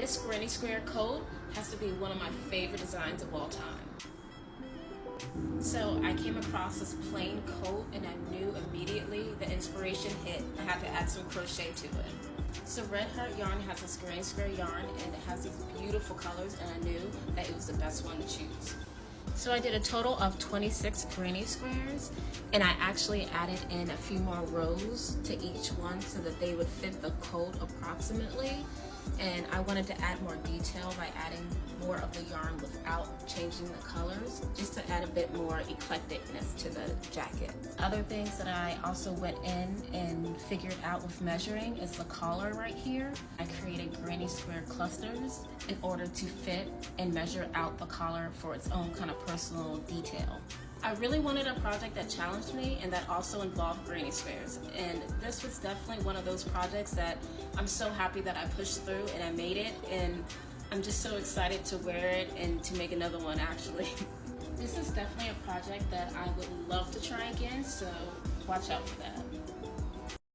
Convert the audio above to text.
This granny square coat has to be one of my favorite designs of all time. So I came across this plain coat and I knew immediately the inspiration hit. I had to add some crochet to it. So Red Heart yarn has this granny square yarn and it has these beautiful colors, and I knew that it was the best one to choose. So I did a total of 26 granny squares, and I actually added in a few more rows to each one so that they would fit the coat approximately. And I wanted to add more detail by adding more of the yarn without changing the colors, just to add a bit more eclecticness to the jacket. Other things that I also went in and figured out with measuring is the collar right here. I created granny square clusters in order to fit and measure out the collar for its own kind of personal detail. I really wanted a project that challenged me and that also involved granny squares, and this was definitely one of those projects that I'm so happy that I pushed through and I made it, and I'm just so excited to wear it and to make another one actually. This is definitely a project that I would love to try again, so watch out for that.